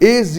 AZ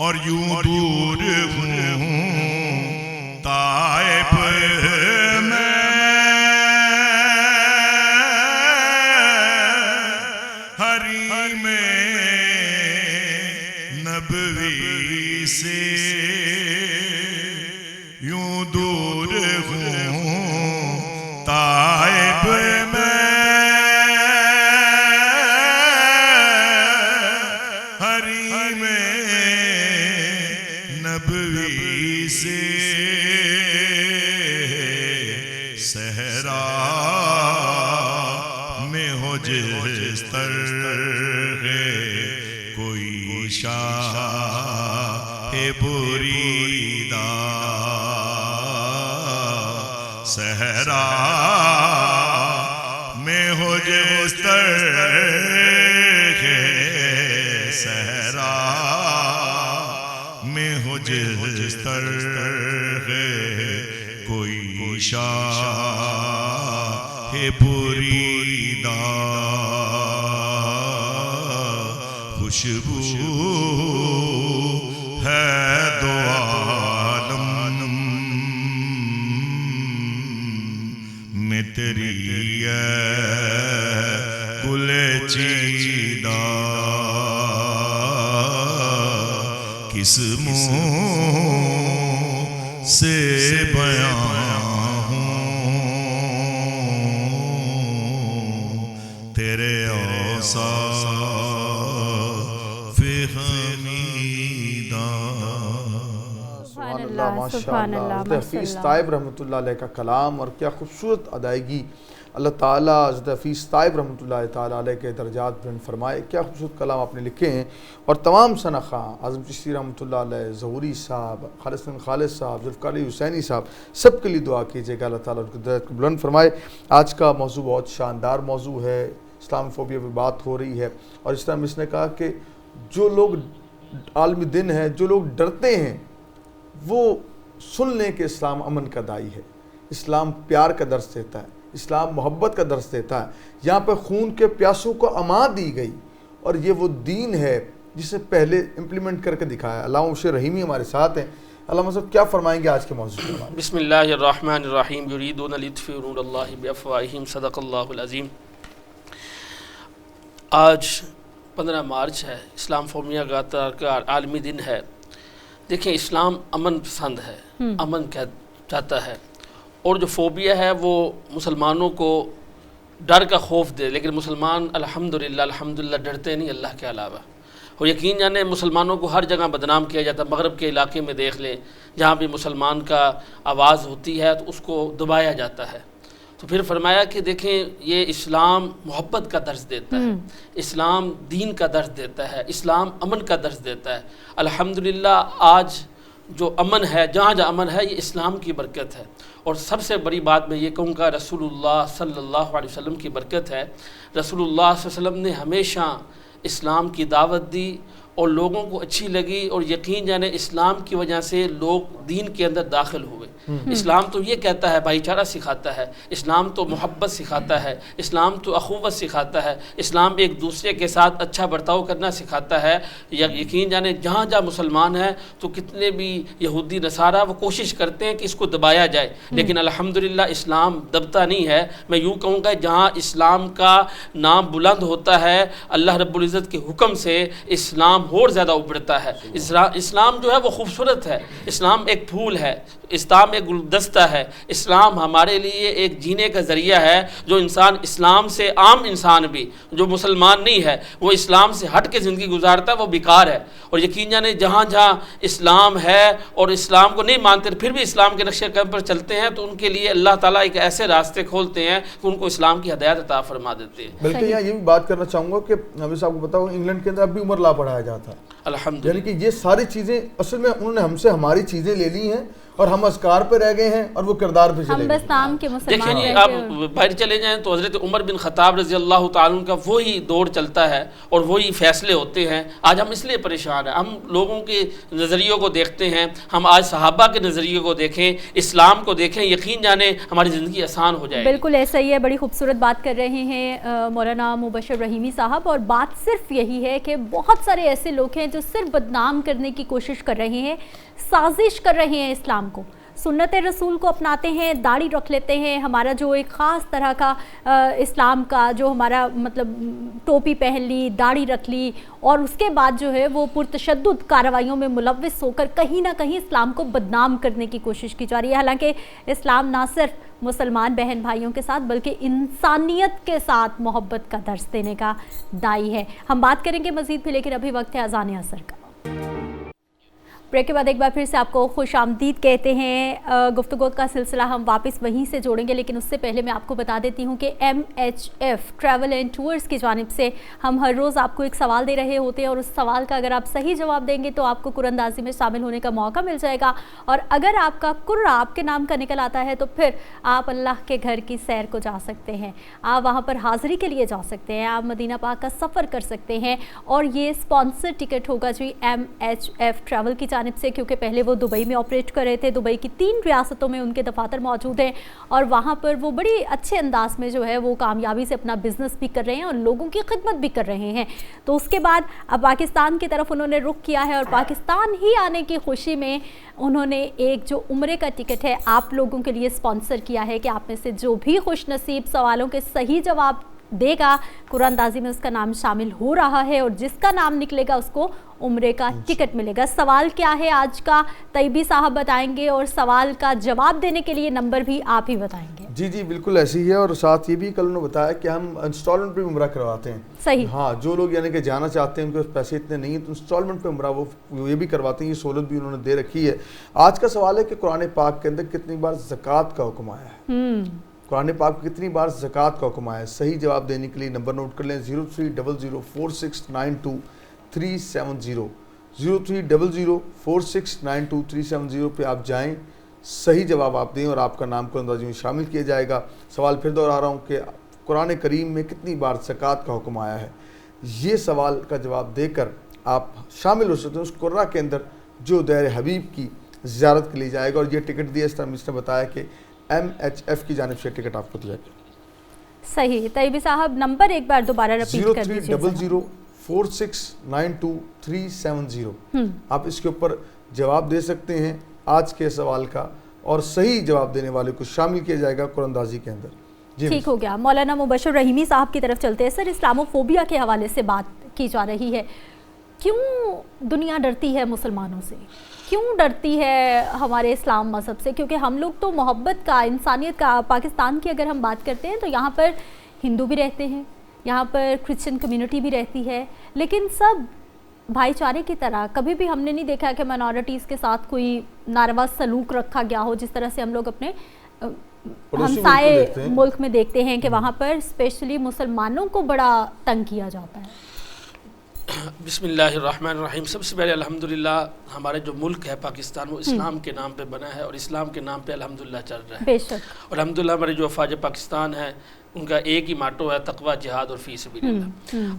اور یوں دور ہوں طائف میں حریم نبوی سے، یوں دور ہوں طائف میں حریم نبوی سے، صحرا میں ہو جس طرح کوئی شاہ بریدہ، صحرا میں ہو جس طرح صحرا میں ہو جس طرح کوئی شاہ بریدہ، خوشبو ہے دو عالم میں تیری ہے گل چیدہ، کس منہ سے بیان ہوں تیرے اوصاف حمیدہ۔ سبحان اللہ، ماشاء اللہ۔ حضرت حفیظ طائب رحمۃ اللہ علیہ کا کلام، اور کیا خوبصورت ادائیگی، اللہ تعالیٰ حضرت حفیظ طائب رحمۃ اللہ تعالیٰ علیہ کے درجات بلند فرمائے۔ کیا خوبصورت کلام آپ نے لکھے ہیں، اور تمام ثناء اعظم چشتی رحمۃ اللہ علیہ، ظہوری صاحب، خالص بن خالص صاحب، ذوالفقار علی حسینی صاحب، سب کے لیے دعا کیجیے گا اللہ تعالیٰ ان کے درجات کو بلند فرمائے۔ آج کا موضوع بہت شاندار موضوع ہے، اسلام فوبیا پہ بات ہو رہی ہے، اور اس طرح اس نے کہا کہ جو لوگ عالمی دن ہے، جو لوگ ڈرتے ہیں وہ سن لیں کہ اسلام امن کا دائی ہے، اسلام پیار کا درس دیتا ہے، اسلام محبت کا درس دیتا ہے۔ یہاں پہ خون کے پیاسوں کو امان دی گئی، اور یہ وہ دین ہے جسے پہلے امپلیمنٹ کر کے دکھایا۔ علامہ مبشر رحیمی ہمارے ساتھ ہیں۔ علامہ صاحب کیا فرمائیں گے آج کے موضوع کے بارے میں؟ بسم اللہ الرحمن الرحیم، یریدون لیطفئوا نور اللہ بافواہہم، صدق اللہ العظیم۔ آج 15 مارچ ہے، اسلام فوبیا کا عالمی دن ہے۔ دیکھیں، اسلام امن پسند ہے، امن چاہتا ہے، اور جو فوبیا ہے وہ مسلمانوں کو ڈر کا خوف دے، لیکن مسلمان الحمدللہ ڈرتے نہیں اللہ کے علاوہ۔ اور یقین جانے مسلمانوں کو ہر جگہ بدنام کیا جاتا ہے۔ مغرب کے علاقے میں دیکھ لیں، جہاں بھی مسلمان کا آواز ہوتی ہے تو اس کو دبایا جاتا ہے۔ تو پھر فرمایا کہ دیکھیں، یہ اسلام محبت کا درس دیتا ہے، اسلام دین کا درس دیتا ہے، اسلام امن کا درس دیتا ہے۔ الحمدللہ آج جو امن ہے، جہاں جہاں امن ہے، یہ اسلام کی برکت ہے۔ اور سب سے بڑی بات میں یہ کہوں گا، رسول اللہ صلی اللہ علیہ وسلم کی برکت ہے۔ رسول اللہ صلی اللہ علیہ وسلم نے ہمیشہ اسلام کی دعوت دی، اور لوگوں کو اچھی لگی، اور یقین جانے اسلام کی وجہ سے لوگ دین کے اندر داخل ہوئے۔ اسلام تو یہ کہتا ہے، بھائی چارہ سکھاتا ہے، اسلام تو محبت سکھاتا ہے، اسلام تو اخوت سکھاتا ہے، اسلام ایک دوسرے کے ساتھ اچھا برتاؤ کرنا سکھاتا ہے۔ یقین جانے جہاں جہاں مسلمان ہیں تو کتنے بھی یہودی نصارہ وہ کوشش کرتے ہیں کہ اس کو دبایا جائے، لیکن الحمدللہ اسلام دبتا نہیں ہے۔ میں یوں کہوں گا، جہاں اسلام کا نام بلند ہوتا ہے اللہ رب العزت کے حکم سے، اسلام اور زیادہ ابھرتا ہے۔ اسلام جو ہے وہ خوبصورت ہے، اسلام ایک پھول ہے، اسلام ایک گلدستہ ہے، اسلام ہمارے لیے ایک جینے کا ذریعہ ہے۔ جو انسان اسلام سے، عام انسان بھی جو مسلمان نہیں ہے، وہ اسلام سے ہٹ کے زندگی گزارتا ہے، وہ بیکار ہے۔ اور یقین جانے جہاں جہاں اسلام ہے اور اسلام کو نہیں مانتے پھر بھی اسلام کے نقشے قدم پر چلتے ہیں، تو ان کے لیے اللہ تعالیٰ ایک ایسے راستے کھولتے ہیں کہ ان کو اسلام کی ہدایت عطا فرما دیتے ہیں۔ بلکہ یہاں یہ بھی بات کرنا چاہوں گا کہ نبی صاحب کو بتاؤ، انگلینڈ کے اندر اب بھی عمر لا پڑھایا جاتا ہے، الحمدللہ، یعنی کہ یہ ساری چیزیں اصل میں انہوں نے ہم سے ہماری چیزیں لے لی ہیں، اور ہم اذکار پہ رہ گئے ہیں اور وہ کردار پہ چلے ہم گئے. بس نام کے دیکھیں مسلمان جی، رہ آپ گئے. باہر چلے جائیں تو حضرت عمر بن خطاب رضی اللہ تعالیٰ عنہ کا وہی دور چلتا ہے اور وہی فیصلے ہوتے ہیں. آج ہم اس لیے پریشان ہیں، ہم لوگوں کے نظریوں کو دیکھتے ہیں. ہم آج صحابہ کے نظریے کو دیکھیں، اسلام کو دیکھیں، یقین جانیں ہماری زندگی آسان ہو جائے گی. بالکل ایسا ہی ہے. بڑی خوبصورت بات کر رہے ہیں مولانا مبشر رحیمی صاحب، اور بات صرف یہی ہے کہ بہت سارے ایسے لوگ ہیں جو صرف بدنام کرنے کی کوشش کر رہے ہیں، سازش کر رہے ہیں اسلام کو، سنت رسول کو اپناتے ہیں، داڑھی رکھ لیتے ہیں، ہمارا جو ایک خاص طرح کا اسلام کا جو ہمارا مطلب ٹوپی پہن لی، داڑھی رکھ لی، اور اس کے بعد جو ہے وہ پرتشدد کارروائیوں میں ملوث ہو کر کہیں نہ کہیں اسلام کو بدنام کرنے کی کوشش کی جا رہی ہے. حالانکہ اسلام نہ صرف مسلمان بہن بھائیوں کے ساتھ بلکہ انسانیت کے ساتھ محبت کا درس دینے کا داعی ہے. ہم بات کریں گے مزید بھی، لیکن ابھی وقت ہے اذان عصر کا. بریک کے بعد ایک بار پھر سے آپ کو خوش آمدید کہتے ہیں. گفتگو کا سلسلہ ہم واپس وہیں سے جوڑیں گے، لیکن اس سے پہلے میں آپ کو بتا دیتی ہوں کہ MHF ٹریول اینڈ ٹورز کی جانب سے ہم ہر روز آپ کو ایک سوال دے رہے ہوتے ہیں، اور اس سوال کا اگر آپ صحیح جواب دیں گے تو آپ کو قرآن اندازی میں شامل ہونے کا موقع مل جائے گا، اور اگر آپ کا قرہ آپ کے نام کا نکل آتا ہے تو پھر آپ اللہ کے گھر کی سیر کو جا سکتے ہیں، آپ وہاں پر حاضری کے لیے جا سکتے ہیں، آپ مدینہ پاک کا سفر کر سکتے ہیں. اور یہ اسپانسر ٹکٹ ہوگا جی MHF ٹریول کی جانب سے، کیونکہ پہلے وہ دبئی میں آپریٹ کر رہے تھے. دبئی کی 3 ریاستوں میں ان کے دفاتر موجود ہیں، اور وہاں پر وہ بڑی اچھے انداز میں جو ہے وہ کامیابی سے اپنا بزنس بھی کر رہے ہیں اور لوگوں کی خدمت بھی کر رہے ہیں. تو اس کے بعد اب پاکستان کی طرف انہوں نے رخ کیا ہے، اور پاکستان ہی آنے کی خوشی میں انہوں نے ایک جو عمرے کا ٹکٹ ہے آپ لوگوں کے لیے اسپانسر کیا ہے کہ آپ میں سے جو بھی خوش نصیب سوالوں کے صحیح جواب دے گا قرآن اندازی میں اس کا نام شامل ہو رہا ہے، اور جس کا نام نکلے گا اس کو عمرے کا ٹکٹ ملے گا. سوال کیا ہے آج کا طیبی صاحب بتائیں گے، اور سوال کا جواب دینے کے لیے نمبر بھی آپ ہی بتائیں گے. جی بالکل ایسی ہی ہے، اور ساتھ یہ بھی کل انہوں نے بتایا کہ ہم انسٹالمنٹ پہ عمرہ کرواتے ہیں. صحیح. ہاں، جو لوگ یعنی کہ جانا چاہتے ہیں ان کے پاس پیسے اتنے نہیں ہیں تو انسٹالمنٹ پہ عمرہ وہ یہ بھی کرواتے ہیں. یہ سہولت بھی انہوں نے دے رکھی ہے. آج کا سوال ہے کہ قرآن پاک کے اندر کتنی بار زکوٰۃ کا حکم آیا ہے. قرآن پاک کتنی بار زکوٰۃ کا حکم آیا ہے. صحیح جواب دینے کے لیے نمبر نوٹ کر لیں 03004692 03004692 پہ آپ جائیں، صحیح جواب آپ دیں اور آپ کا نام قرآن اندازی میں شامل کیا جائے گا. سوال پھر دوہرا رہا ہوں کہ قرآن کریم میں کتنی بار زکوٰۃ کا حکم آیا ہے. یہ سوال کا جواب دے کر آپ شامل ہو سکتے ہیں اس قرہ کے اندر جو دیر حبیب کی زیارت کے لیے جائے گا. اور یہ ٹکٹ دیا اس طرح نے بتایا کہ MHF کی جانب سے ٹکٹ آپ کو دیا گیا. صحیح. طیبی صاحب نمبر ایک بار دوبارہ ریپیٹ کر دیجیے. 03004692 آپ اس کے اوپر جواب دے سکتے ہیں آج کے سوال کا، اور صحیح جواب دینے والے کو شامل کیا جائے گا قرآن اندازی کے اندر. ٹھیک ہو گیا. مولانا مبشر رحیمی صاحب کی طرف چلتے ہیں. سر، اسلاموفوبیا کے حوالے سے بات کی جا رہی ہے. کیوں دنیا ڈرتی ہے مسلمانوں سے؟ کیوں ڈرتی ہے ہمارے اسلام مذہب سے؟ کیونکہ ہم لوگ تو محبت کا، انسانیت کا، پاکستان کی اگر ہم بات کرتے ہیں تو یہاں پر ہندو بھی رہتے ہیں، یہاں پر کرسچن کمیونٹی بھی رہتی ہے، لیکن سب بھائی چارے کی طرح. کبھی بھی ہم نے نہیں دیکھا کہ مائنورٹیز کے ساتھ کوئی ناروا سلوک رکھا گیا ہو، جس طرح سے ہم لوگ اپنے ہمسائے ملک میں دیکھتے ہیں کہ وہاں پر اسپیشلی مسلمانوں کو بڑا تنگ کیا جاتا ہے. بسم اللہ الرحمن الرحیم. سب سے پہلے الحمدللہ ہمارے جو ملک ہے پاکستان وہ اسلام کے نام پہ بنا ہے، اور اسلام کے نام پہ الحمدللہ چل رہا ہے. بے شک. اور الحمدللہ ہمارے جو افواج پاکستان ہے ان کا ایک ہی ماٹو ہے، تقوی، جہاد اور فی سبیل اللہ.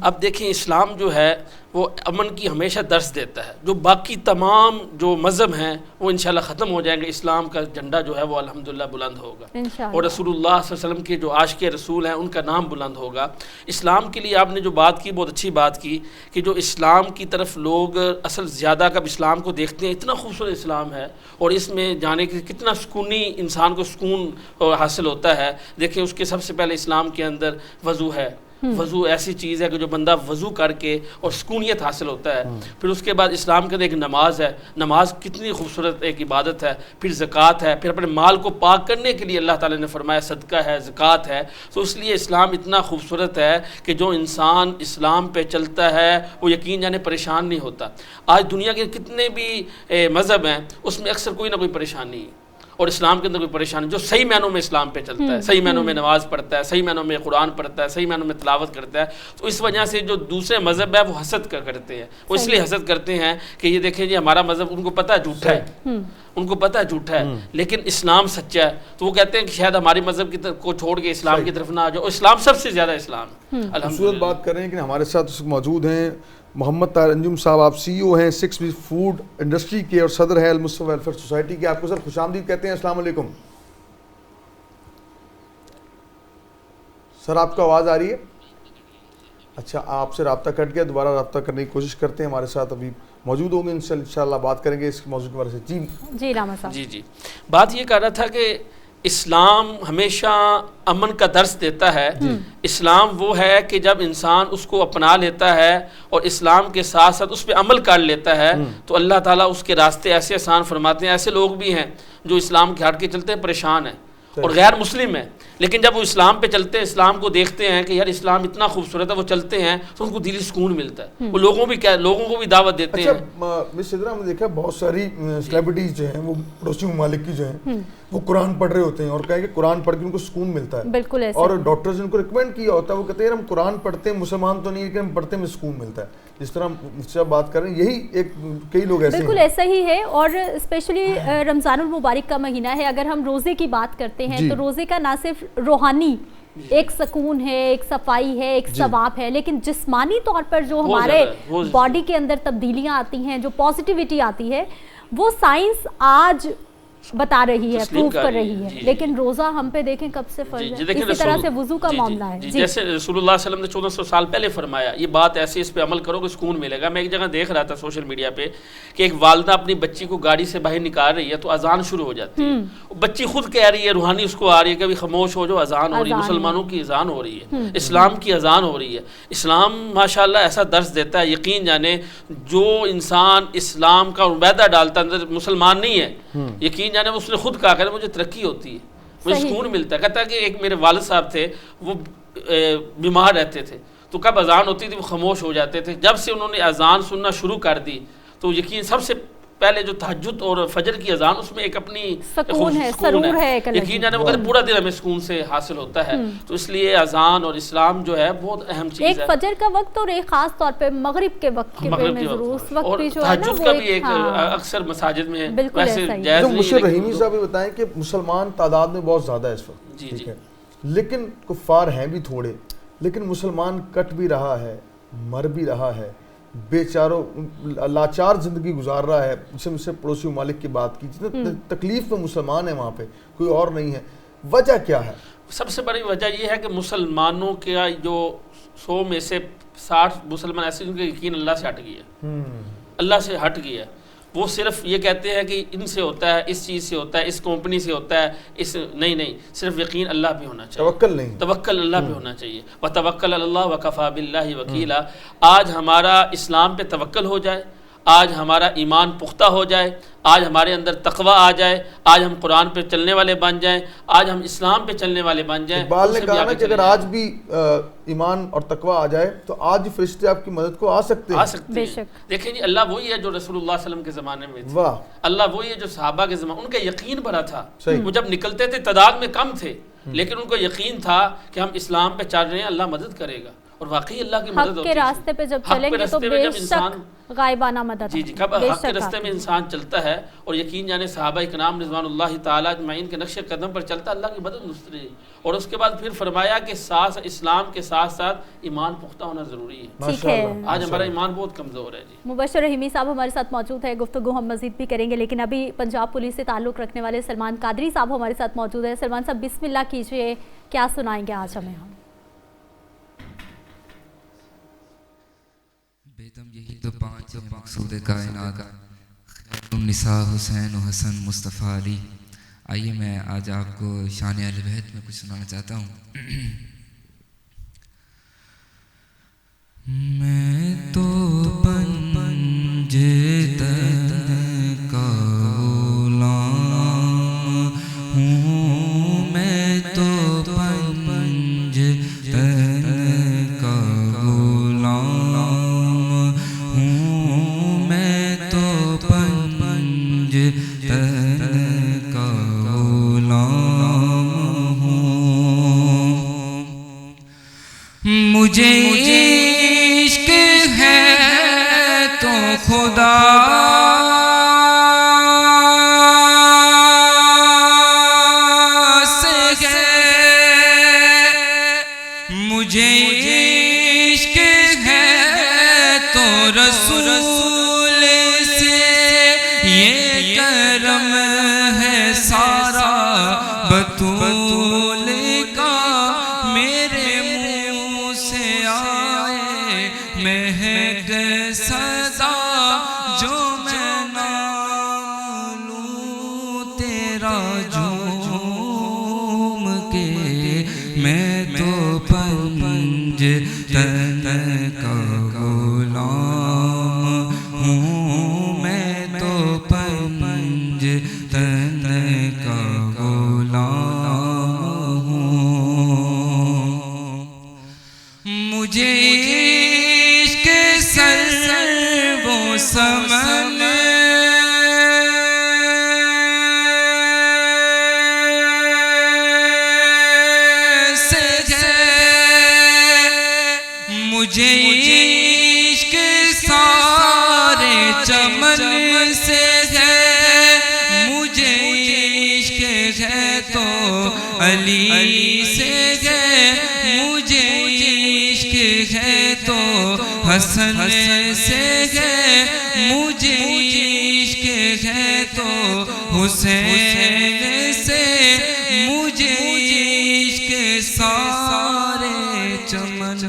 اب دیکھیں اسلام جو ہے وہ امن کی ہمیشہ درس دیتا ہے. جو باقی تمام جو مذہب ہیں وہ انشاءاللہ ختم ہو جائیں گے، اسلام کا جھنڈا جو ہے وہ الحمدللہ بلند ہوگا، اور رسول اللہ صلی اللہ علیہ وسلم کے جو عاشق رسول ہیں ان کا نام بلند ہوگا. اسلام کے لیے آپ نے جو بات کی بہت اچھی بات کی کہ جو اسلام کی طرف لوگ اصل زیادہ کب اسلام کو دیکھتے ہیں، اتنا خوبصورت اسلام ہے اور اس میں جانے کے کتنا سکونی انسان کو سکون حاصل ہوتا ہے. دیکھیں اس کے سب سے پہلے اسلام کے اندر وضو ہے. وضو ایسی چیز ہے کہ جو بندہ وضو کر کے اور سکونیت حاصل ہوتا ہے. پھر اس کے بعد اسلام کے اندر ایک نماز ہے. نماز کتنی خوبصورت ایک عبادت ہے. پھر زکوٰۃ ہے. پھر اپنے مال کو پاک کرنے کے لیے اللہ تعالیٰ نے فرمایا صدقہ ہے، زکوٰۃ ہے. تو اس لیے اسلام اتنا خوبصورت ہے کہ جو انسان اسلام پہ چلتا ہے وہ یقین جانے پریشان نہیں ہوتا. آج دنیا کے کتنے بھی مذہب ہیں اس میں اکثر کوئی نہ کوئی پریشانی ہے، اور اسلام کے اندر کوئی پریشانی، جو صحیح معنوں میں اسلام پہ چلتا ہے، صحیح معنوں میں نماز پڑھتا ہے، صحیح معنوں میں قرآن پڑھتا ہے، صحیح معنوں میں تلاوت کرتا ہے، تو اس وجہ سے جو دوسرے مذہب ہے وہ حسد کرتے ہیں. وہ اس لیے حسد کرتے ہیں کہ یہ دیکھیں جی ہمارا مذہب، ان کو پتہ ہے جھوٹا ہے، ان کو پتہ ہے جھوٹا ہے، لیکن اسلام سچا ہے، تو وہ کہتے ہیں کہ شاید ہماری مذہب کی طرف کو چھوڑ کے اسلام کی طرف نہ آ جاؤ. اسلام سب سے زیادہ اسلام ہے. خوبصورت بات کر رہے ہیں کہ ہمارے ساتھ موجود ہیں محمد طاہر انجم صاحب. آپ سی او ہیں 6B فوڈ انڈسٹری کے اور صدر ہیں المصطفیٰ ویلفیئر سوسائٹی کے. آپ کو سر خوش آمدید کہتے ہیں. السلام علیکم سر. آپ کو آواز آ رہی ہے؟ اچھا آپ سے رابطہ کٹ گیا, دوبارہ رابطہ کرنے کی کوشش کرتے ہیں. ہمارے ساتھ ابھی موجود ہوں گے, انشاءاللہ بات کریں گے اس موضوع کے بارے سے. جی راما صاحب. جی بات یہ کر رہا تھا کہ اسلام ہمیشہ امن کا درس دیتا ہے. اسلام وہ ہے کہ جب انسان اس کو اپنا لیتا ہے اور اسلام کے ساتھ ساتھ اس پہ عمل کر لیتا ہے تو اللہ تعالیٰ اس کے راستے ایسے آسان فرماتے ہیں. ایسے لوگ بھی ہیں جو اسلام کے ہٹ کے چلتے ہیں, پریشان ہیں اور غیر مسلم ہیں, لیکن جب وہ اسلام پہ چلتے ہیں, اسلام کو دیکھتے ہیں کہ یار اسلام اتنا خوبصورت ہے, وہ چلتے ہیں تو ان کو دلی سکون ملتا ہے. وہ لوگوں کو بھی دعوت دیتے ہیں. اچھا مس سدرا, ہم نے دیکھا بہت ساری سیلیبریٹیز جو ہیں وہ پڑوسی ممالک کی جو ہیں وہ قرآن پڑھ رہے ہوتے ہیں اور کہیں کہ قرآن پڑھ کے ان کو سکون ملتا ہے. بالکل ایسا. اور ڈاکٹرز نے ان کو ریکمینڈ کیا ہوتا ہے, وہ کہتے ہیں ہم قرآن پڑھتے ہیں, مسلمان تو نہیں لیکن ہم پڑھتے ہیں سکون ملتا ہے. جس طرح مفتی صاحب بات کر رہے ہیں, یہی ایک کئی لوگ ایسے ہیں. بالکل ایسا ہی ہے. اور اسپیشلی رمضان المبارک کا مہینہ ہے, اگر ہم روزے کی بات کرتے ہیں تو روزے کا نہ صرف روحانی ایک سکون ہے, ایک صفائی ہے, ایک ثواب ہے, لیکن جسمانی طور پر جو ہمارے باڈی کے اندر تبدیلیاں آتی ہیں, جو پازیٹیوٹی آتی ہے, وہ سائنس آج بتا رہی ہے, پروف کر رہی ہے. لیکن روزہ ہم پہ دیکھیں کب سے فرض ہے. اسی طرح سے وضو کا معاملہ ہے. جیسے رسول اللہ صلی اللہ علیہ وسلم نے 1400 سال پہلے فرمایا, یہ بات ایسے اس پہ عمل کرو کہ سکون ملے گا. میں ایک جگہ دیکھ رہا تھا سوشل میڈیا پہ کہ ایک والدہ اپنی بچی کو گاڑی سے باہر نکال رہی ہے تو اذان شروع ہو جاتی ہے. بچی خود کہہ رہی ہے, روحانی اس کو آ رہی ہے کہ ابھی خاموش ہو جو, اذان ہو رہی ہے, مسلمانوں کی اذان ہو رہی ہے, اسلام کی اذان ہو رہی ہے. اسلام ماشاءاللہ ایسا درس دیتا ہے, یقین جانے جو انسان اسلام کا عبیدہ ڈالتا ہے, مسلمان نہیں ہے, یقین جانے اس نے خود کہا کہ مجھے ترقی ہوتی ہے, مجھے سکون ملتا ہے. کہتا ہے کہ ایک میرے والد صاحب تھے, وہ بیمار رہتے تھے تو کب اذان ہوتی تھی وہ خاموش ہو جاتے تھے. جب سے انہوں نے اذان سننا شروع کر دی تو یقین سب سے پہلے جو تہجد اور فجر کی اذان, اس میں ایک اپنی سکون ہے, سرور ہے, یقین جانے وہ پورا دن ہمیں سکون سے حاصل ہوتا ہے. تو اس لیے اذان اور اسلام جو ہے بہت اہم چیز ہے. ایک فجر کا وقت اور ایک خاص طور پہ مغرب کے وقت میں ضرور اس وقت بھی جو ہے نا تہجد کا بھی ایک اکثر مساجد میں ویسے جائز نہیں. مشر رحیمی صاحب یہ بتائیں کہ مسلمان تعداد میں بہت زیادہ ہے اس وقت, ٹھیک ہے, لیکن کفار ہیں بھی تھوڑے, لیکن مسلمان کٹ بھی رہا ہے, مر بھی رہا ہے, بیچاروں لاچار زندگی گزار رہا ہے. جسے مجھ سے پڑوسی ممالک کی بات کی, جتنا تکلیف میں مسلمان ہیں وہاں پہ, کوئی اور نہیں ہے. وجہ کیا ہے؟ سب سے بڑی وجہ یہ ہے کہ مسلمانوں کا جو 100 میں سے 60 مسلمان ایسے ہیں کہ یقین اللہ سے ہٹ گیا, اللہ سے ہٹ گیا. وہ صرف یہ کہتے ہیں کہ ان سے ہوتا ہے, اس چیز سے ہوتا ہے, اس کمپنی سے ہوتا ہے, اس نہیں, صرف یقین اللہ پہ ہونا چاہیے, توکل نہیں, توکل اللہ پہ ہونا چاہیے. وَتَوَكَّلَ عَلَى اللَّهِ وَكَفَى بِاللَّهِ وَكِيلًا. آج ہمارا اسلام پہ توکل ہو جائے, آج ہمارا ایمان پختہ ہو جائے, آج ہمارے اندر تقوی آ جائے, آج ہم قرآن پہ چلنے والے بن جائیں, آج ہم اسلام پہ چلنے والے بن جائیں. اقبال نے کہا نا کہ اگر آج بھی ایمان اور تقوی آ جائے تو آج فرشتے آپ کی مدد کو آ سکتے ہیں. دیکھیں جی, اللہ وہی ہے جو رسول اللہ صلی اللہ علیہ وسلم کے زمانے میں تھے, اللہ وہی ہے جو صحابہ کے زمانے, ان کا یقین بڑا تھا. وہ جب نکلتے تھے تعداد میں کم تھے, لیکن ان کو یقین تھا کہ ہم اسلام پہ چل رہے ہیں, اللہ مدد کرے گا. اور واقعی اللہ کی مدد ہوتی ہے. حق کے راستے پہ جب چلیں گے تو بے شک غائبانہ مدد. جی کب حق کے راستے میں انسان چلتا ہے اور یقین جانے صحابہ اکرام رضوان اللہ تعالی اجمعین کے نقش قدم پر چلتا, اللہ کی مدد مستری ہے. اور اس کے بعد پھر فرمایا کہ اسلام کے ساتھ ساتھ ایمان پختہ ہونا ضروری ہے. ٹھیک ہے, آج ہمارا ایمان بہت کمزور ہے. جی مبشر رحیمی صاحب ہمارے ساتھ موجود ہے, گفتگو ہم مزید بھی کریں گے, لیکن ابھی پنجاب پولیس سے تعلق رکھنے والے سلمان قادری صاحب ہمارے ساتھ موجود ہے. سلمان صاحب بسم اللہ کیجئے, کیا سنائیں گے آج ہمیں؟ ہم بیدم یہی تو 5 مقصود کائنات, خیر النساء حسین و حسن مصطفیٰ علی. آئیے میں آج آپ کو شان اہل بیت میں کچھ سنانا چاہتا ہوں. میں تو پنجے تن کا غلام ہوں, میں تو پنجے تن کا غلام ہوں, میں تو پنجے تن کا یہ کرم ہے سارا بطول کا، میرے منہ سے آئے مہک صدا، جو میں نام لوں تیرا جھوم کے، میں تو پنج تن کا غلام ہوں، میں تو پنج تن کا غلام ہوں، مجھے عشق سر وہ سمن مجھے عشق سارے چمن سے ہے، مجھے عشق ہے تو علی سے ہے، مجھے عشق ہے تو حسن سے ہے، مجھے عشق ہے تو حسین سے، مجھے عشق سارے چمن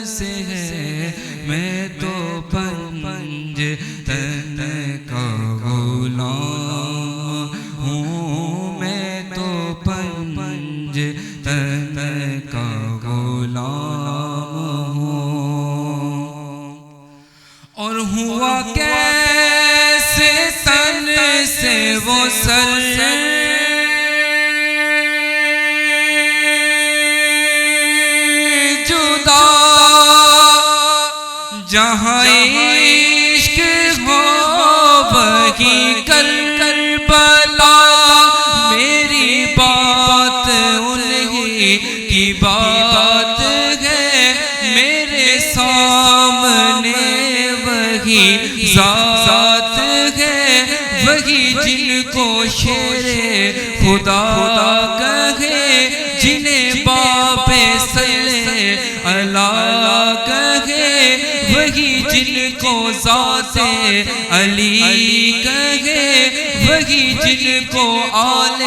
سے ہے، میں تو پنج تن کا غلام ہوں، میں تو پنج تن کا غلام ہوں، اور ہوا کیسے تن سے وہ سر جہاں عشق ہو وہی کربلا، میری بات انہی کی بات ہے، میرے سامنے وہی ذات ہے، وہی جن کو شیر خدا کہے، جنہیں باپ صلی اللہ کہے، وہی جن کو ذات علی کہے، وہی جن کو آل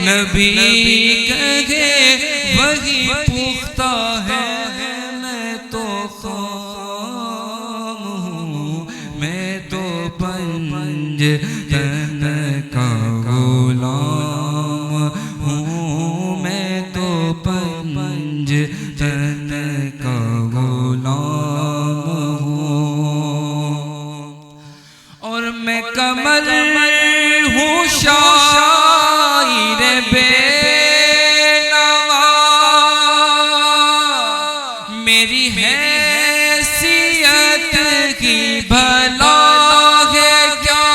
نبی کہے، وہی پختہ ہے، میں تو خام ہوں، میں تو پنج تن کا غلام ہوں، میں تو پنج تن کا غلام ہوں، اور میں کمل ہوں شاعر بے نوا، میری حیثیت کی بھلا ہے کیا،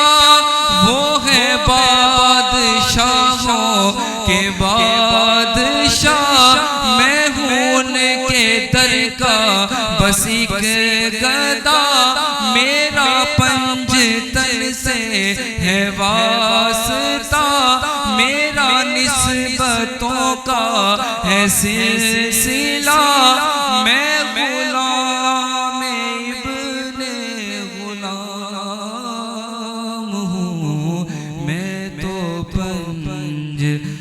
وہ ہے بادشاہوں کے بادشاہ، میں ہوں ان کے در کا بس ایک گدا، میرا پنج تن سے ہے واسطہ، میرا نسبتوں کا ہے سلسلہ، میں غلام ابن غلام ہوں، میں تو پنج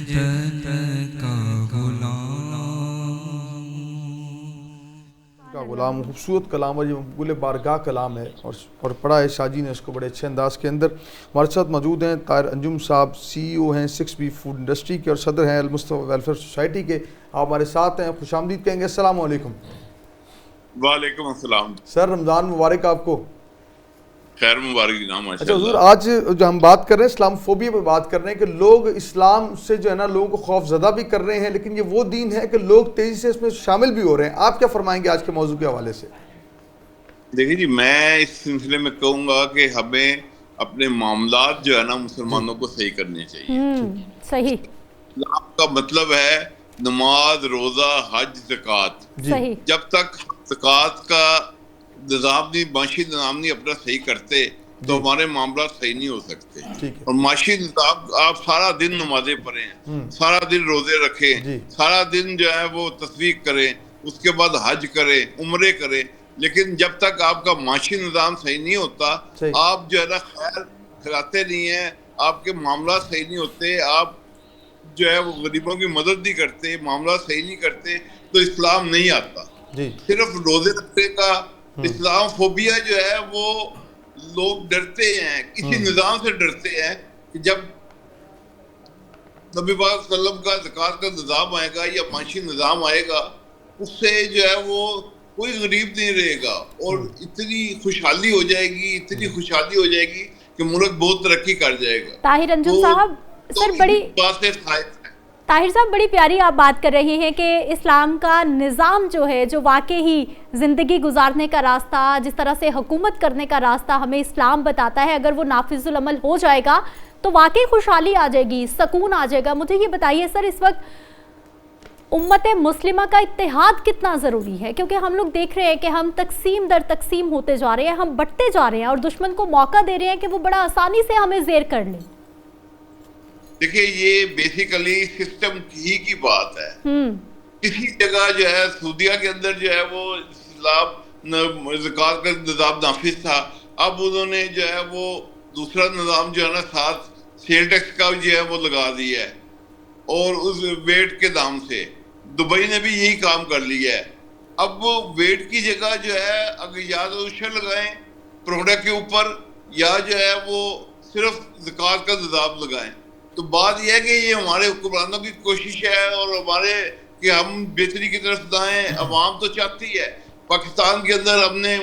تن کا غلام، خوبصورت کلام اور یہ مقبول بارگاہ کلام ہے، اور پڑھا ہے شاہ جی نے اس کو بڑے اچھے انداز کے اندر۔ ہمارے ساتھ موجود ہیں طاہر انجم صاحب، سی ای او ہیں 6B فوڈ انڈسٹری کے، اور صدر ہیں المصطفیٰ ویلفیئر سوسائٹی کے۔ آپ ہمارے ساتھ ہیں، خوش آمدید کہیں گے۔ السلام علیکم۔ وعلیکم السلام سر رمضان مبارک آپ کو۔ خیر مبارک جناب۔ اچھا حضور، آج جو ہم بات کر رہے ہیں اسلام فوبیا پہ بات کر رہے ہیں کہ لوگ اسلام سے جو ہے نا لوگوں کو خوف زدہ بھی کر رہے ہیں، لیکن یہ وہ دین ہے کہ لوگ تیزی سے اس میں شامل بھی ہو رہے ہیں۔ آپ کیا فرمائیں گے آج کے موضوع کے حوالے سے؟ دیکھیں جی، میں اس سلسلے میں کہوں گا کہ ہمیں اپنے معاملات جو ہے نا مسلمانوں کو صحیح کرنے چاہیے۔ صحیح۔ اسلام کا مطلب ہے نماز، روزہ، حج، زکوٰۃ۔ جب تک زکوٰۃ کا نظام نہیں، معاشی نظام نہیں اپنا صحیح کرتے تو ہمارے معاملات صحیح نہیں ہو سکتے۔ اور معاشی نظام، آپ سارا دن نمازیں پڑھیں، سارا دن روزے رکھیں، سارا دن جو ہے وہ تصدیق کریں، اس کے بعد حج کریں، عمرے کریں، لیکن جب تک آپ کا معاشی نظام صحیح نہیں ہوتا, آپ جو ہے نا خیر کھلاتے نہیں ہیں, آپ کے معاملات صحیح نہیں ہوتے, آپ جو ہے وہ غریبوں کی مدد نہیں کرتے, معاملات صحیح نہیں کرتے, تو اسلام نہیں آتا. صرف روزے رکھنے کا اسلام فوبیا جو ہے وہ لوگ ڈرتے ہیں, کسی نظام سے ڈرتے ہیں کہ جب نبی پاک صلی اللہ علیہ وسلم کا زکوٰۃ کا نظام آئے گا یا معاشی نظام آئے گا, اس سے جو ہے وہ کوئی غریب نہیں رہے گا, اور اتنی خوشحالی ہو جائے گی, اتنی خوشحالی ہو جائے گی کہ ملک بہت ترقی کر جائے گا. طاہر انجم صاحب, سر طاہر صاحب بڑی پیاری آپ بات کر رہے ہیں کہ اسلام کا نظام جو ہے, جو واقعی زندگی گزارنے کا راستہ, جس طرح سے حکومت کرنے کا راستہ ہمیں اسلام بتاتا ہے, اگر وہ نافذ العمل ہو جائے گا تو واقعی خوشحالی آ جائے گی, سکون آ جائے گا. مجھے یہ بتائیے سر, اس وقت امت مسلمہ کا اتحاد کتنا ضروری ہے, کیونکہ ہم لوگ دیکھ رہے ہیں کہ ہم تقسیم در تقسیم ہوتے جا رہے ہیں, ہم بٹتے جا رہے ہیں, اور دشمن کو موقع دے رہے ہیں کہ وہ بڑا آسانی سے ہمیں زیر کر لیں. دیکھیں یہ بیسیکلی سسٹم ہی کی بات ہے. کسی جگہ جو ہے سعودیہ کے اندر جو ہے وہ اسلام زکوٰۃ کا نظام نافذ تھا, اب انہوں نے جو ہے وہ دوسرا نظام جو ہے نا ساتھ سیل ٹیکس کا جو ہے وہ لگا دیا ہے, اور اس ویٹ کے نام سے دبئی نے بھی یہی کام کر لیا ہے. اب وہ ویٹ کی جگہ جو ہے اگر یا تو عشر لگائیں پروڈکٹ کے اوپر, یا جو ہے وہ صرف زکوٰۃ کا نظام لگائیں. تو بات یہ ہے کہ یہ ہمارے حکمرانوں کی کوشش ہے, اور ہمارے کہ ہم بہتری کی طرف جائیں. عوام تو چاہتی ہے. پاکستان کے اندر ہم نے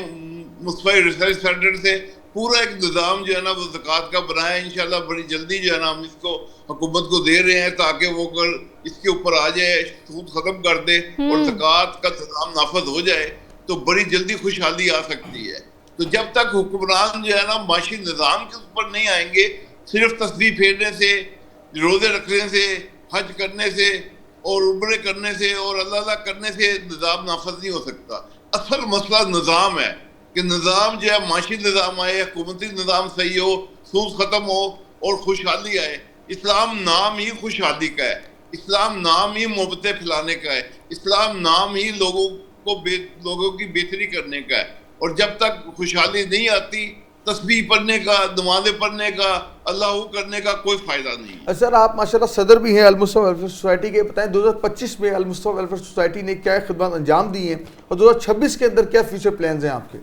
مصطفی ریسرچ سینٹر سے پورا ایک نظام جو ہے نا وہ زکوٰۃ کا بنایا ہے. انشاءاللہ بڑی جلدی جو ہے نا ہم اس کو حکومت کو دے رہے ہیں, تاکہ وہ اگر اس کے اوپر آ جائے, سود ختم کر دے اور زکوٰۃ کا نظام نافذ ہو جائے, تو بڑی جلدی خوشحالی آ سکتی ہے. تو جب تک حکمران جو ہے نا معاشی نظام کے اوپر نہیں آئیں گے, صرف تسبیح پھیرنے سے, روزے رکھنے سے, حج کرنے سے, اور عمرے کرنے سے, اور اللہ کرنے سے نظام نافذ نہیں ہو سکتا. اصل مسئلہ نظام ہے کہ نظام جو ہے معاشی نظام آئے, حکومتی نظام صحیح ہو, سود ختم ہو اور خوشحالی آئے. اسلام نام ہی خوشحالی کا ہے, اسلام نام ہی محبتیں پھیلانے کا ہے, اسلام نام ہی لوگوں کی بہتری کرنے کا ہے. اور جب تک خوشحالی نہیں آتی, تسبیح پڑھنے کا, نمازیں پڑھنے کا, اللہ کرنے کا کوئی فائدہ نہیں. سر آپ ماشاءاللہ صدر بھی ہیں المصطفیٰ ویلفیئر سوسائٹی کے, بتائیں 2025 میں المصطفیٰ ویلفیئر سوسائٹی نے کیا خدمات انجام دی ہیں, اور 2026 کے اندر کیا فیوچر پلانز ہیں آپ کے؟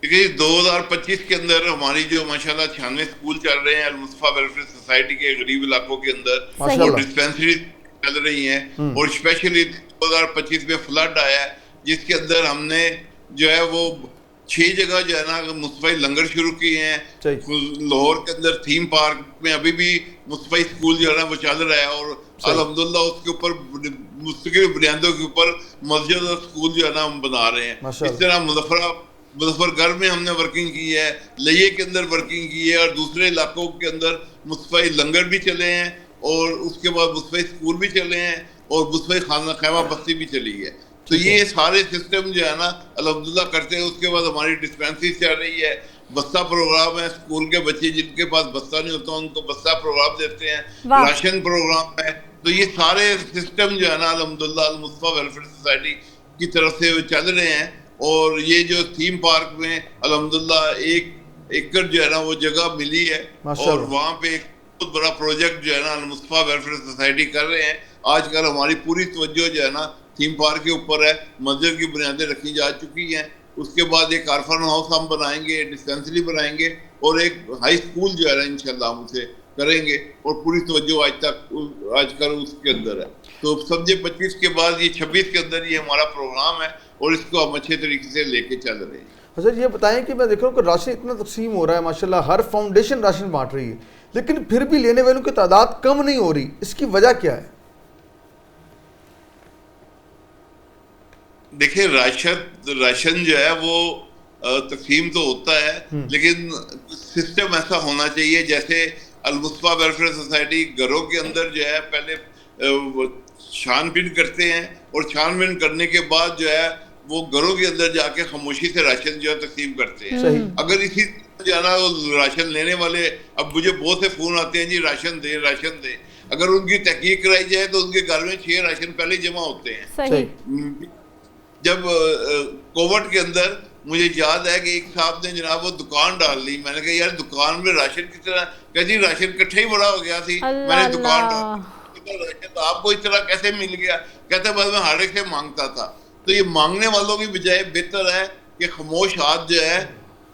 دیکھیے 2025 کے اندر ہماری جو ماشاءاللہ 96 اسکول چل رہے ہیں المصطفیٰ ویلفیئر سوسائٹی کے غریب علاقوں کے اندر, اور ڈسپینسری چل رہی ہیں, اور اسپیشلی 2025 میں فلڈ آیا ہے جس کے اندر ہم نے جو ہے وہ 6 جگہ جو ہے نا مصطفی لنگر شروع کیے ہیں. لاہور کے اندر تھیم پارک میں ابھی بھی مصطفی اسکول جو ہے نا وہ چل رہا ہے, اور الحمدللہ اس کے اوپر مستقل بنیادوں کے اوپر مسجد اور اسکول جو ہے نا ہم بنا رہے ہیں. اس طرح مظفر گڑھ میں ہم نے ورکنگ کی ہے, لئیے کے اندر ورکنگ کی ہے, اور دوسرے علاقوں کے اندر مصطفی لنگر بھی چلے ہیں, اور اس کے بعد مصطفی اسکول بھی چلے ہیں, اور مصطفی خانہ خیمہ بستی بھی چلی ہے. تو یہ سارے سسٹم جو ہے نا الحمدللہ کرتے ہیں. اس کے بعد ہماری ڈسپینسری چل رہی ہے, بستہ پروگرام ہے, اسکول کے بچے جن کے پاس بستہ نہیں ہوتا ان کو بستہ پروگرام دیتے ہیں, راشن پروگرام ہے. تو یہ سارے سسٹم جو ہے نا الحمدللہ المصطفیٰ ویلفیئر سوسائٹی کی طرف سے چل رہے ہیں. اور یہ جو تھیم پارک میں الحمدللہ 1 ایکڑ جو ہے نا وہ جگہ ملی ہے, اور وہاں پہ ایک بہت بڑا پروجیکٹ جو ہے نا المصطفیٰ ویلفیئر سوسائٹی کر رہے ہیں. آج کل ہماری پوری توجہ جو ہے نا تھیم پارک کے اوپر ہے, مسجد کی بنیادیں رکھی جا چکی ہیں. اس کے بعد ایک عرفان ہاؤس ہم بنائیں گے, ڈسپینسری بنائیں گے, اور ایک ہائی اسکول جو ہے نا انشاءاللہ ہم اسے کریں گے, اور پوری توجہ آج کل اس کے اندر ہے. تو سمجھے 25 کے بعد یہ 26 کے اندر یہ ہمارا پروگرام ہے, اور اس کو ہم اچھے طریقے سے لے کے چل رہے ہیں. سر یہ بتائیں کہ میں دیکھ رہا ہوں کہ راشن اتنا تقسیم ہو رہا ہے ماشاءاللہ, ہر فاؤنڈیشن راشن بانٹ رہی ہے, لیکن پھر بھی لینے والوں کی تعداد کم نہیں ہو رہی, اس کی وجہ کیا ہے؟ دیکھیں راشن جو ہے وہ تقسیم تو ہوتا ہے, لیکن سسٹم ایسا ہونا چاہیے جیسے المصطفیٰ ویلفیئر سوسائٹی گھروں کے اندر جو ہے پہلے چھان بین کرتے ہیں, اور چھان بین کرنے کے بعد جو ہے وہ گھروں کے اندر جا کے خاموشی سے راشن جو ہے تقسیم کرتے ہیں. اگر اسی جو ہے نا راشن لینے والے, اب مجھے بہت سے فون آتے ہیں جی راشن دے راشن دے, اگر ان کی تحقیق کرائی جائے تو ان کے گھر میں 6 راشن پہلے جمع ہوتے ہیں. جب کووڈ کے اندر مجھے یاد ہے کہ ایک صاحب نے جناب وہ دکان ڈال لی. میں نے کہا یار دکان میں راشن کس طرح, کہ جی راشن کٹھے ہی بڑا ہو گیا تھی, میں نے دکان ڈال لی, تو آپ کو اس طرح کیسے مل گیا؟ کہتے بس میں ہر ایک سے مانگتا تھا. تو یہ مانگنے والوں کی بجائے بہتر ہے کہ خاموش ہاتھ جو ہے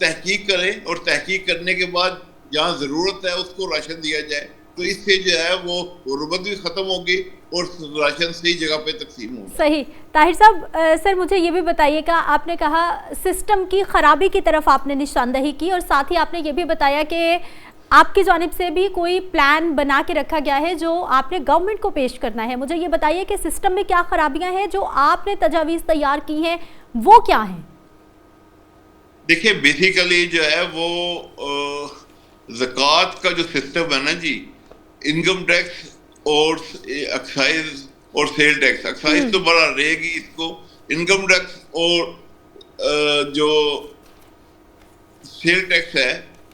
تحقیق کریں, اور تحقیق کرنے کے بعد جہاں ضرورت ہے اس کو راشن دیا جائے. تو اس سے جو ہے وہ غربت بھی ختم ہوگی اور راشن صحیح جگہ پہ تقسیم ہوگی. صحیح. طاہر صاحب سر مجھے یہ بھی بتائیے گا, آپ نے کہا سسٹم کی خرابی کی طرف آپ نے نشاندہی کی, اور ساتھ ہی آپ نے یہ بھی بتایا کہ آپ کی جانب سے بھی کوئی پلان بنا کے رکھا گیا ہے جو آپ نے گورنمنٹ کو پیش کرنا ہے. مجھے یہ بتائیے کہ سسٹم میں کیا خرابیاں ہیں جو آپ نے تجاویز تیار کی ہیں, وہ کیا ہیں؟ دیکھیں بیسیکلی جو ہے وہ زکوٰۃ کا جو سسٹم ہے نا جی, انکم ٹیکس اور ایکسائز اور سیل ٹیکس. ایکسائز تو بڑا رہے گی اس کو, انکم ٹیکس اور جو سیل ٹیکس ہے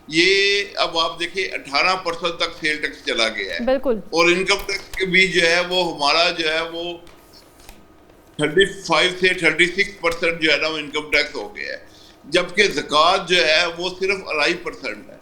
یہ اب آپ دیکھیں 18% تک سیل ٹیکس چلا گیا ہے. بالکل. اور انکم ٹیکس کے بھی جو ہے وہ ہمارا جو ہے وہ 35 سے 36% جو ہے نا وہ انکم ٹیکس ہو گیا ہے, جبکہ زکوٰۃ جو ہے وہ صرف 2.5% ہے.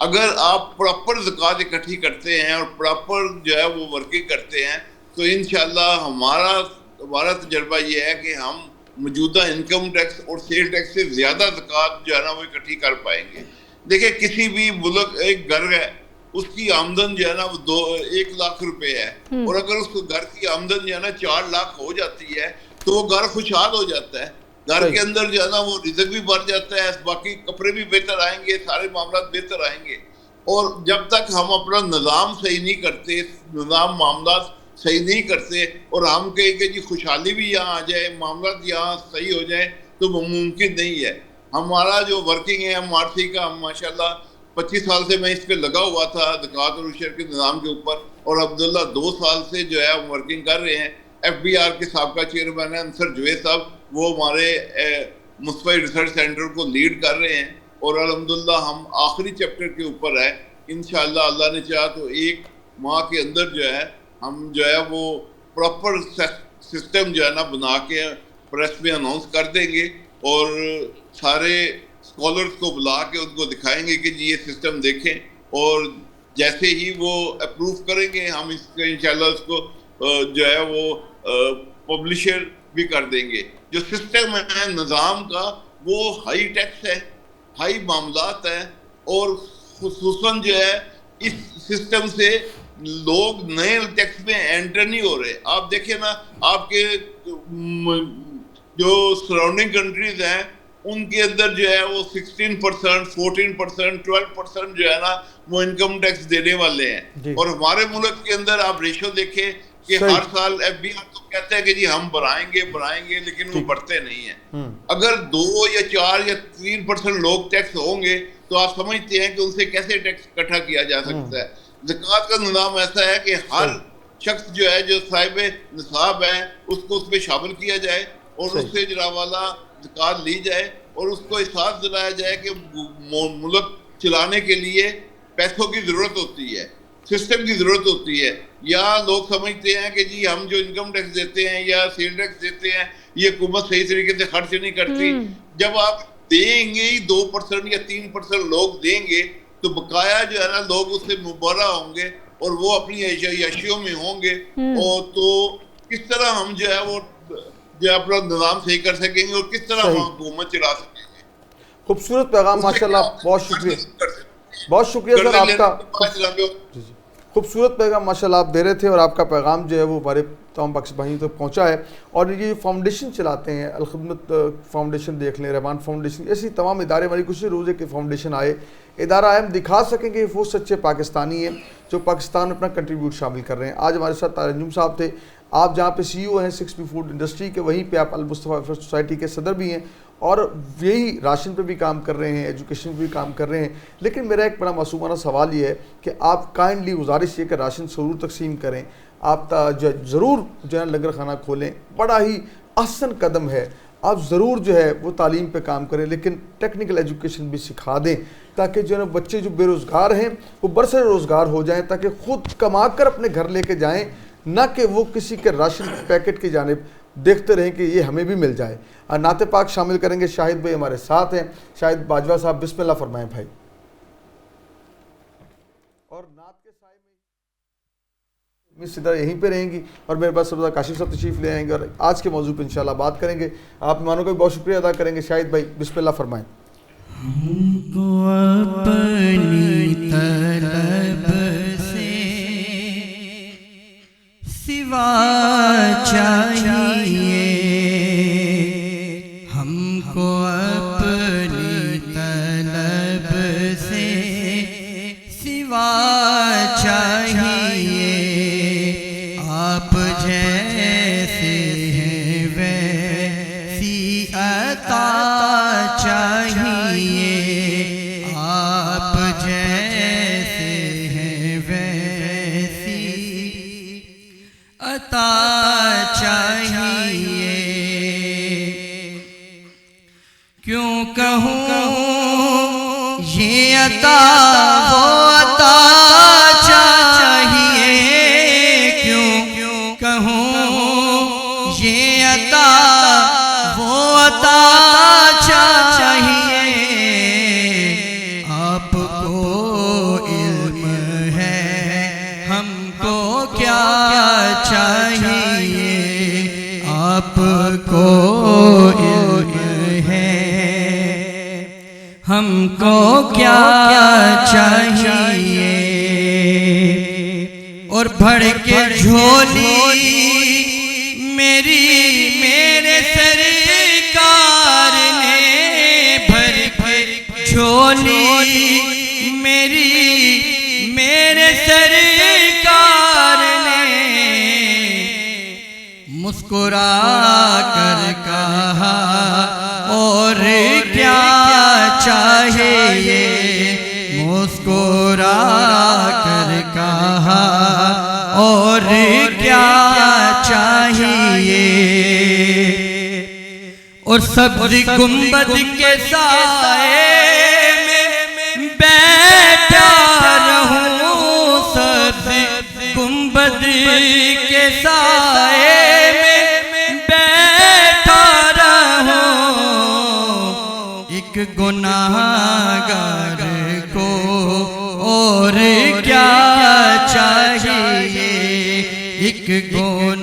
اگر آپ پراپر زکوٰۃ اکٹھی کرتے ہیں اور پراپر جو ہے وہ ورکنگ کرتے ہیں تو انشاءاللہ ہمارا تجربہ یہ ہے کہ ہم موجودہ انکم ٹیکس اور سیل ٹیکس سے زیادہ زکوٰۃ جو ہے نا وہ اکٹھی کر پائیں گے. دیکھیں کسی بھی ملک, ایک گھر ہے اس کی آمدن جو ہے نا وہ 1 لاکھ روپے ہے, اور اگر اس کو گھر کی آمدن جو ہے نا 4 لاکھ ہو جاتی ہے تو وہ گھر خوشحال ہو جاتا ہے. گھر کے اندر جو ہے نا وہ رزق بھی بڑھ جاتا ہے, باقی کپڑے بھی بہتر آئیں گے, سارے معاملات بہتر آئیں گے. اور جب تک ہم اپنا نظام صحیح نہیں کرتے, نظام معاملات صحیح نہیں کرتے, اور ہم کہیں کہ جی خوشحالی بھی یہاں آ جائے, معاملات یہاں صحیح ہو جائیں, تو وہ ممکن نہیں ہے. ہمارا جو ورکنگ ہے ایم آر سی کا, ہم ماشاءاللہ 25 سال سے میں اس پہ لگا ہوا تھا زکوٰۃ اور عشر کے نظام کے اوپر, اور عبداللہ 2 سال سے جو ہے ہم ورکنگ کر رہے ہیں. ایف بی آر کے سابقہ چیئرمین ہیں انصر جوید صاحب, وہ ہمارے مصطفی ریسرچ سینٹر کو لیڈ کر رہے ہیں, اور الحمدللہ ہم آخری چیپٹر کے اوپر ہے. انشاءاللہ اللہ نے چاہا تو 1 ماہ کے اندر جو ہے ہم جو ہے وہ پراپر سسٹم جو ہے نا بنا کے پریس میں اناؤنس کر دیں گے, اور سارے اسکالرس کو بلا کے ان کو دکھائیں گے کہ جی یہ سسٹم دیکھیں, اور جیسے ہی وہ اپروو کریں گے ہم اس کا انشاءاللہ اس کو جو ہے وہ پبلشر بھی کر دیں گے. جو سسٹم ہے نظام کا وہ ہائی ٹیکس ہے, ہائی معاملات ہیں, اور خصوصاً جو ہے اس سسٹم سے لوگ نئے ٹیکس میں انٹر نہیں ہو رہے. آپ دیکھیں نا آپ کے جو سراؤنڈنگ کنٹریز ہیں ان کے اندر جو ہے وہ 16%, 14%, 12% جو ہے نا وہ انکم ٹیکس دینے والے ہیں, اور ہمارے ملک کے اندر آپ ریشو دیکھیں کہ ہر سال ایف بی آر تو کہتے ہیں کہ جی ہم بڑھائیں گے لیکن وہ بڑھتے نہیں ہیں. اگر 2 یا 4 یا 3% لوگ ٹیکس ہوں گے تو آپ سمجھتے ہیں کہ ان سے کیسے ٹیکس اکٹھا کیا جا سکتا ہے. زکوٰۃ کا نظام ایسا ہے کہ ہر شخص جو ہے جو صاحب نصاب ہے اس کو اس پہ شامل کیا جائے, اور اس سے جناب والا زکوٰۃ لی جائے, اور اس کو احساس دلایا جائے کہ ملک چلانے کے لیے پیسوں کی ضرورت ہوتی ہے, سسٹم کی ضرورت ہوتی ہے. یا لوگ سمجھتے ہیں کہ جی ہم جو انکم ٹیکس دیتے ہیں یا سیل ٹیکس دیتے ہیں یہ حکومت صحیح طریقے سے خرچ نہیں کرتی. جب آپ دیں گے 2% یا 3% لوگ دیں گے تو بقایا جو ہے نا لوگ اس سے مبرہ ہوں گے, اور وہ اپنی عیاشیوں میں ہوں گے, اور تو کس طرح ہم جو ہے وہ جو اپنا نظام صحیح کر سکیں گے, اور کس طرح ہم حکومت چلا سکیں گے. خوبصورت پیغام, ماشاءاللہ, بہت شکریہ, بہت شکریہ سر آپ کا. خوبصورت پیغام ماشاءاللہ آپ دے رہے تھے, اور آپ کا پیغام جو ہے وہ ہمارے تمام پاکستانی بھائیوں تک پہنچا ہے. اور یہ فاؤنڈیشن چلاتے ہیں, الخدمت فاؤنڈیشن دیکھ لیں, رحمان فاؤنڈیشن, ایسی تمام ادارے, ہماری کوشش روز ہے کہ فاؤنڈیشن آئے, ادارہ آئے, ہم دکھا سکیں کہ وہ سچے پاکستانی ہیں جو پاکستان میں اپنا کنٹریبیوٹ شامل کر رہے ہیں. آج ہمارے ساتھ طاہر انجم صاحب تھے, آپ جہاں پہ سی ای او ہیں 6P فوڈ انڈسٹری کے, وہیں پہ آپ المصطفیٰ ویلفیئر سوسائٹی کے صدر بھی ہیں, اور یہی راشن پہ بھی کام کر رہے ہیں, ایجوکیشن پہ بھی کام کر رہے ہیں. لیکن میرا ایک بڑا معصومانہ سوال یہ ہے کہ آپ کائنڈلی گزارش یہ کہ راشن ضرور تقسیم کریں, آپ ضرور جو ہے لنگر خانہ کھولیں, بڑا ہی احسن قدم ہے. آپ ضرور جو ہے وہ تعلیم پہ کام کریں, لیکن ٹیکنیکل ایجوکیشن بھی سکھا دیں تاکہ جو ہے بچے جو بے روزگار ہیں وہ برسر روزگار ہو جائیں, تاکہ خود کما کر اپنے گھر لے کے جائیں, نہ کہ وہ کسی کے راشن پیکٹ کی جانب دیکھتے رہیں کہ یہ ہمیں بھی مل جائے. نعت پاک شامل کریں گے. شاہد بھائی ہمارے ساتھ ہیں. شاہد باجوہ صاحب بسم اللہ فرمائیں بھائی. اور نعت کے سائے میں سدھا یہیں پہ رہیں گی اور میرے پاس سبزہ کاشف صاحب تشریف لے آئیں گے اور آج کے موضوع پہ انشاءاللہ بات کریں گے. آپ مہمانوں کا بھی بہت شکریہ ادا کریں گے. شاہد بھائی بسم اللہ فرمائیں. ہم کو اپنی طلب سے سوا چاہیے، ہم کو اپنی طلب سے سوا چاہیے، آپ جیسے ہیں ویسی عطا چاہیے، آپ جیسے ہیں ویسی عطا چاہیے. کیوں کہوں یہ عطا وہ عطا چاہیے، کیوں کہوں یہ عطا وہ عطا چاہیے. آپ کو علم ہے ہم کو کیا چاہیے، آپ کو علم ہے ہم کو کیا چاہیے. اور بھر کے جھولی میرے سرکار نے، بھر کے جھولی میرے سرکار نے، مسکرا کر کہا اور کیا چاہیے، مسکرا کر کہا اور کیا چاہیے. اور سبز گنبد کے سائے میں بیٹھا رہوں، سبز گنبد کے سائے میں بیٹھا رہوں، ایک گناہگار کو اور کیا چاہیے، ایک گناہگار